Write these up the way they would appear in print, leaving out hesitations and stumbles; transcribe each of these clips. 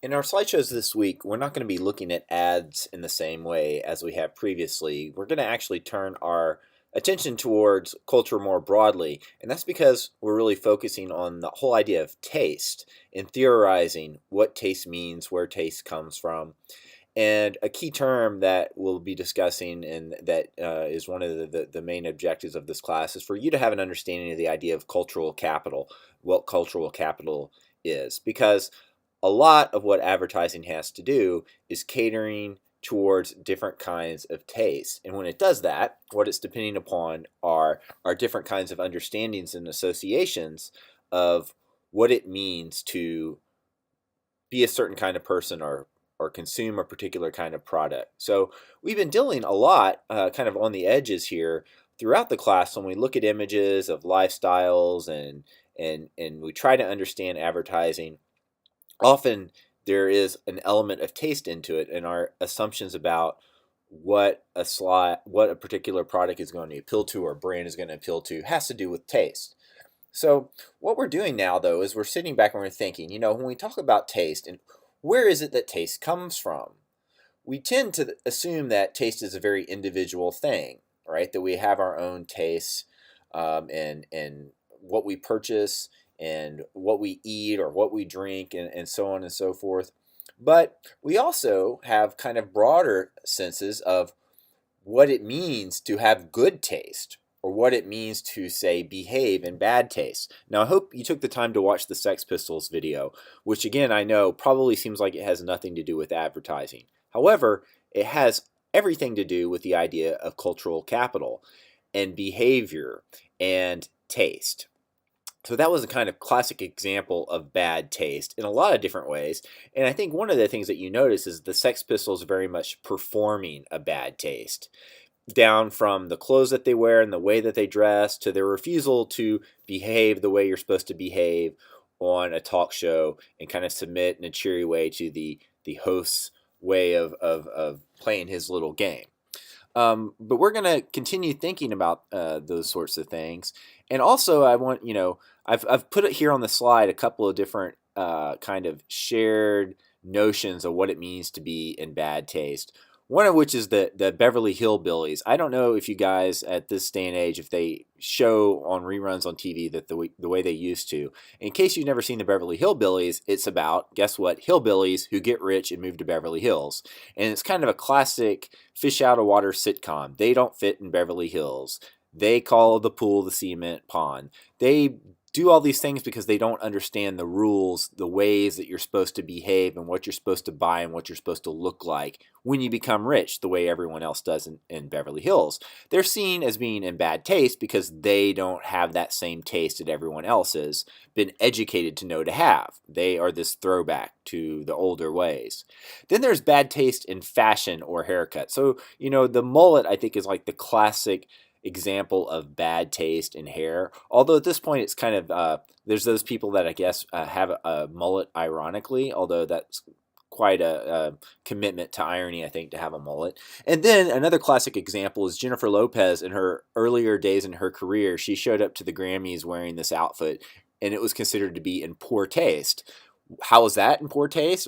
In our slideshows this week, we're not going to be looking at ads in the same way as we have previously. We're going to actually turn our attention towards culture more broadly, and that's because we're really focusing on the whole idea of taste and theorizing what taste means, where taste comes from. And a key term that we'll be discussing, and that is one of the main objectives of this class, is for you to have an understanding of the idea of cultural capital, what cultural capital is. Because a lot of what advertising has to do is catering towards different kinds of tastes. And when it does that, what it's depending upon are different kinds of understandings and associations of what it means to be a certain kind of person or consume a particular kind of product. So we've been dealing a lot kind of on the edges here throughout the class when we look at images of lifestyles and we try to understand advertising. Often there is an element of taste into it, and our assumptions about what a particular product is going to appeal to or brand is going to appeal to has to do with taste. So what we're doing now, though, is we're sitting back and we're thinking, when we talk about taste and where is it that taste comes from? We tend to assume that taste is a very individual thing, right? That we have our own tastes, and what we purchase and what we eat or what we drink and so on and so forth. But we also have kind of broader senses of what it means to have good taste or what it means to, say, behave in bad taste. Now, I hope you took the time to watch the Sex Pistols video, which again, I know probably seems like it has nothing to do with advertising. However, it has everything to do with the idea of cultural capital and behavior and taste. So that was a kind of classic example of bad taste in a lot of different ways. And I think one of the things that you notice is the Sex Pistols very much performing a bad taste, down from the clothes that they wear and the way that they dress to their refusal to behave the way you're supposed to behave on a talk show and kind of submit in a cheery way to the host's way of playing his little game. But we're going to continue thinking about those sorts of things. And also, I want, I've put it here on the slide a couple of different kind of shared notions of what it means to be in bad taste. One of which is the Beverly Hillbillies. I don't know if you guys at this day and age, if they show on reruns on TV that the way they used to. In case you've never seen the Beverly Hillbillies, it's about, guess what, hillbillies who get rich and move to Beverly Hills. And it's kind of a classic fish out of water sitcom. They don't fit in Beverly Hills. They call the pool the cement pond. They do all these things because they don't understand the rules, the ways that you're supposed to behave and what you're supposed to buy and what you're supposed to look like when you become rich, the way everyone else does in Beverly Hills. They're seen as being in bad taste because they don't have that same taste that everyone else has been educated to know to have. They are this throwback to the older ways. Then there's bad taste in fashion or haircut. So, the mullet, I think, is like the classic example of bad taste in hair. Although at this point it's kind of there's those people that I guess have a mullet ironically, although that's quite a commitment to irony, I think, to have a mullet. And then another classic example is Jennifer Lopez. In her earlier days in her career, she showed up to the Grammys wearing this outfit, and it was considered to be in poor taste. How was that in poor taste?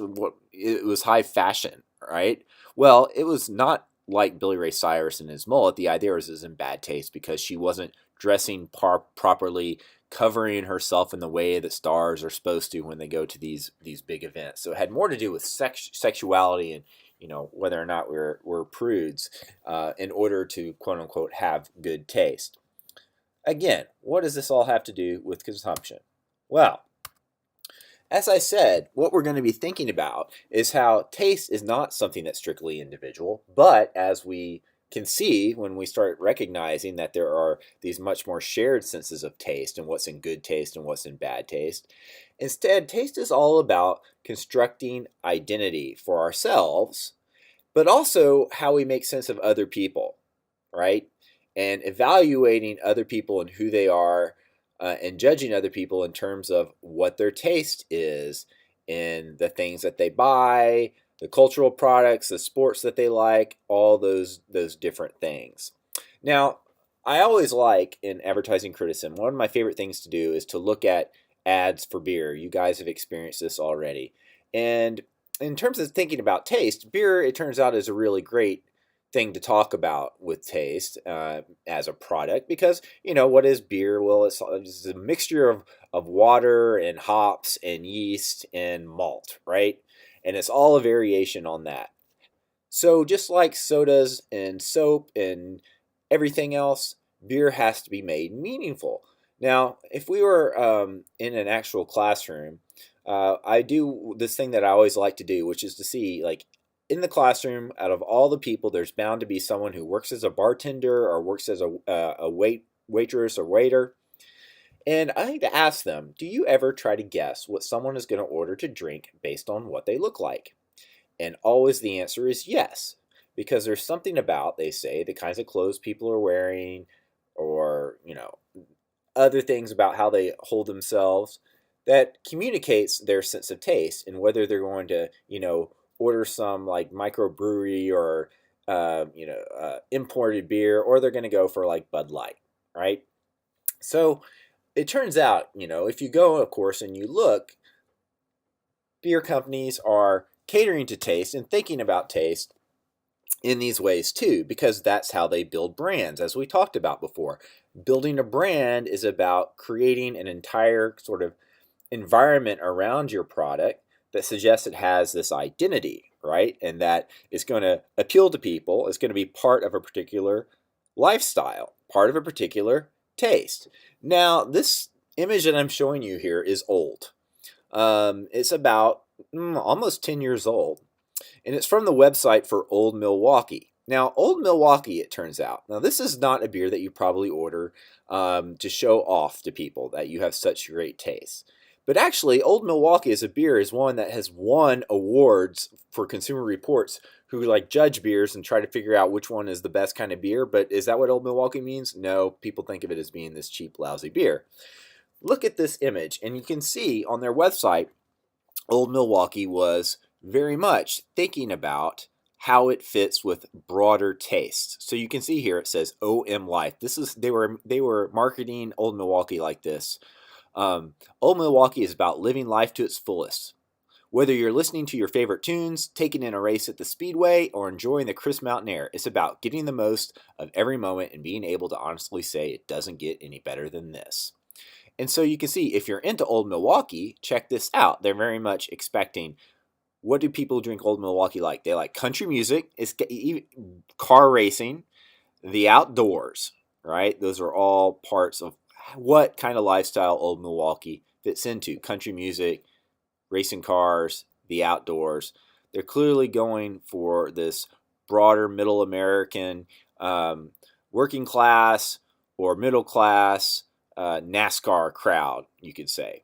It was high fashion, right? Well, it was not like Billy Ray Cyrus and his mullet. The idea is in bad taste because she wasn't dressing properly, covering herself in the way that stars are supposed to when they go to these big events. So it had more to do with sexuality and whether or not we're prudes in order to quote unquote have good taste. Again, what does this all have to do with consumption? Well, as I said, what we're going to be thinking about is how taste is not something that's strictly individual, but as we can see when we start recognizing that there are these much more shared senses of taste and what's in good taste and what's in bad taste. Instead, taste is all about constructing identity for ourselves, but also how we make sense of other people, right? And evaluating other people and who they are, and judging other people in terms of what their taste is in the things that they buy, the cultural products, the sports that they like, all those different things. Now, I always like in advertising criticism, one of my favorite things to do is to look at ads for beer. You guys have experienced this already. And in terms of thinking about taste, beer, it turns out, is a really great thing to talk about with taste as a product because, what is beer? Well, it's a mixture of water and hops and yeast and malt, right? And it's all a variation on that. So just like sodas and soap and everything else, beer has to be made meaningful. Now, if we were in an actual classroom, I do this thing that I always like to do, which is to see, like, in the classroom, out of all the people, there's bound to be someone who works as a bartender or works as a waitress or waiter. And I like to ask them, do you ever try to guess what someone is going to order to drink based on what they look like? And always the answer is yes, because there's something about, they say, the kinds of clothes people are wearing, or, other things about how they hold themselves that communicates their sense of taste and whether they're going to, order some like microbrewery or, imported beer, or they're going to go for like Bud Light, right? So it turns out, if you go, of course, and you look, beer companies are catering to taste and thinking about taste in these ways too, because that's how they build brands, as we talked about before. Building a brand is about creating an entire sort of environment around your product that suggests it has this identity, right? And that it's going to appeal to people, it's going to be part of a particular lifestyle, part of a particular taste. Now, this image that I'm showing you here is old. It's about almost 10 years old, and it's from the website for Old Milwaukee. Now, Old Milwaukee, it turns out, now this is not a beer that you probably order to show off to people that you have such great taste. But actually, Old Milwaukee as a beer is one that has won awards for Consumer Reports, who like judge beers and try to figure out which one is the best kind of beer. But is that what Old Milwaukee means? No, people think of it as being this cheap, lousy beer. Look at this image, and you can see on their website, Old Milwaukee was very much thinking about how it fits with broader tastes. So you can see here it says OM Life. This is they were marketing Old Milwaukee like this. Old Milwaukee is about living life to its fullest. Whether you're listening to your favorite tunes, taking in a race at the speedway, or enjoying the crisp mountain air, it's about getting the most of every moment and being able to honestly say it doesn't get any better than this. And so you can see, if you're into Old Milwaukee, check this out. They're very much expecting, what do people drink Old Milwaukee like? They like country music, car racing, the outdoors, right? Those are all parts of what kind of lifestyle Old Milwaukee fits into. Country music, racing cars, the outdoors. They're clearly going for this broader middle American, working class or middle class NASCAR crowd, you could say.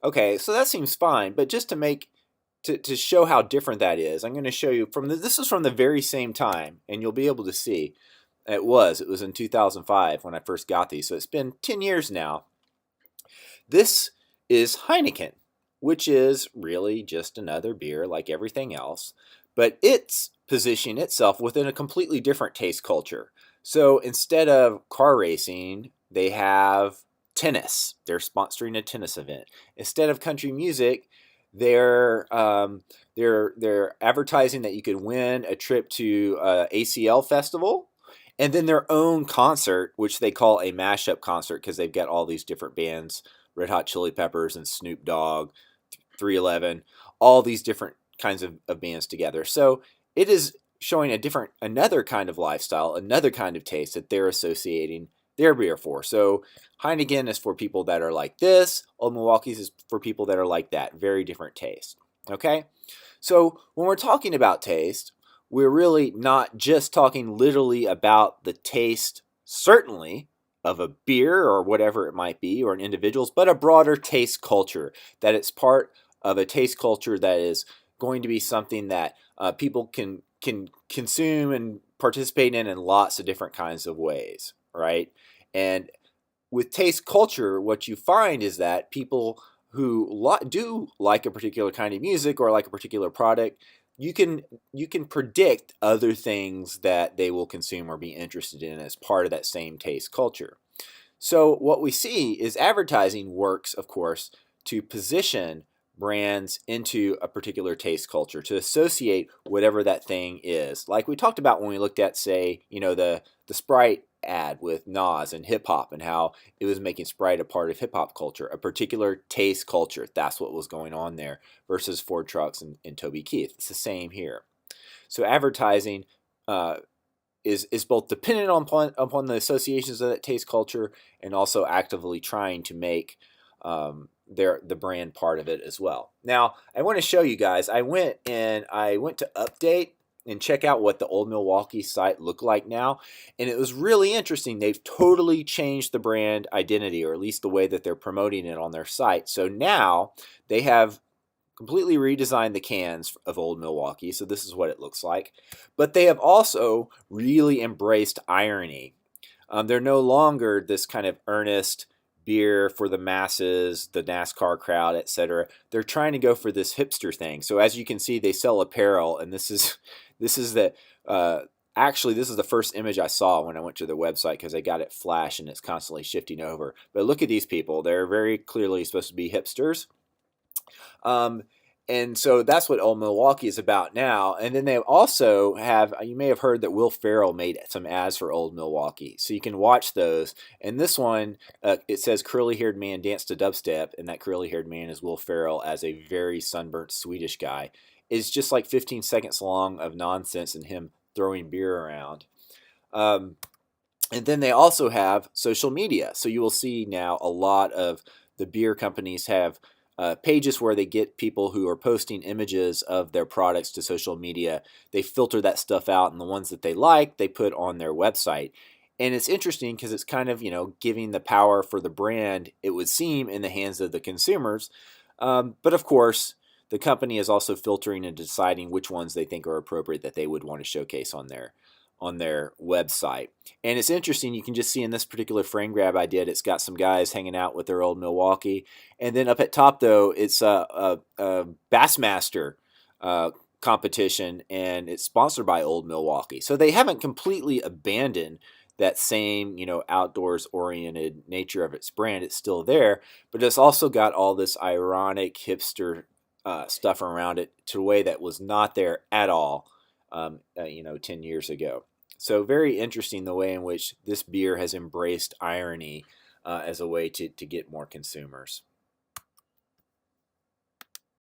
Okay, so that seems fine, but just to show how different that is, I'm going to show you this is from the very same time, and you'll be able to see. It was in 2005 when I first got these, so it's been 10 years now. This is Heineken, which is really just another beer like everything else, but it's positioning itself within a completely different taste culture. So instead of car racing, they have tennis. They're sponsoring a tennis event. Instead of country music, they're advertising that you could win a trip to ACL festival, and then their own concert, which they call a mashup concert because they've got all these different bands, Red Hot Chili Peppers and Snoop Dogg, 311, all these different kinds of bands together. So it is showing another kind of lifestyle, another kind of taste that they're associating their beer for. So Heineken is for people that are like this. Old Milwaukee's is for people that are like that. Very different taste. Okay? So when we're talking about taste, we're really not just talking literally about the taste, certainly, of a beer or whatever it might be, or an individual's, but a broader taste culture, that it's part of a taste culture that is going to be something that people can consume and participate in lots of different kinds of ways, right? And with taste culture, what you find is that people who do like a particular kind of music or like a particular product, you can predict other things that they will consume or be interested in as part of that same taste culture. So what we see is advertising works, of course, to position brands into a particular taste culture to associate whatever that thing is. Like we talked about when we looked at, say, the Sprite ad with Nas and hip hop and how it was making Sprite a part of hip hop culture, a particular taste culture. That's what was going on there versus Ford trucks and Toby Keith. It's the same here. So advertising uh, is both dependent upon the associations of that taste culture and also actively trying to make the brand part of it as well. Now, I want to show you guys. I went to update and check out what the Old Milwaukee site looked like now, and it was really interesting. They've totally changed the brand identity, or at least the way that they're promoting it on their site. So now they have completely redesigned the cans of Old Milwaukee, so this is what it looks like. But they have also really embraced irony. They're no longer this kind of earnest beer for the masses, the NASCAR crowd, etc. They're trying to go for this hipster thing. So as you can see, they sell apparel, and this is actually, this is the first image I saw when I went to their website because I got it flash and it's constantly shifting over. But look at these people. They're very clearly supposed to be hipsters. And so that's what Old Milwaukee is about now. And then they also have, you may have heard that Will Ferrell made some ads for Old Milwaukee. So you can watch those. And this one, it says curly-haired man dance to dubstep. And that curly-haired man is Will Ferrell as a very sunburnt Swedish guy. It's just like 15 seconds long of nonsense and him throwing beer around. And then they also have social media. So you will see now a lot of the beer companies have pages where they get people who are posting images of their products to social media. They filter that stuff out, and the ones that they like, they put on their website. And it's interesting because it's kind of, giving the power for the brand, it would seem, in the hands of the consumers. But of course, the company is also filtering and deciding which ones they think are appropriate that they would want to showcase on their website. And it's interesting, you can just see in this particular frame grab I did, it's got some guys hanging out with their Old Milwaukee. And then up at top, though, it's a Bassmaster competition, and it's sponsored by Old Milwaukee. So they haven't completely abandoned that same, outdoors-oriented nature of its brand. It's still there, but it's also got all this ironic hipster stuff around it to a way that was not there at all 10 years ago. So very interesting the way in which this beer has embraced irony as a way to get more consumers.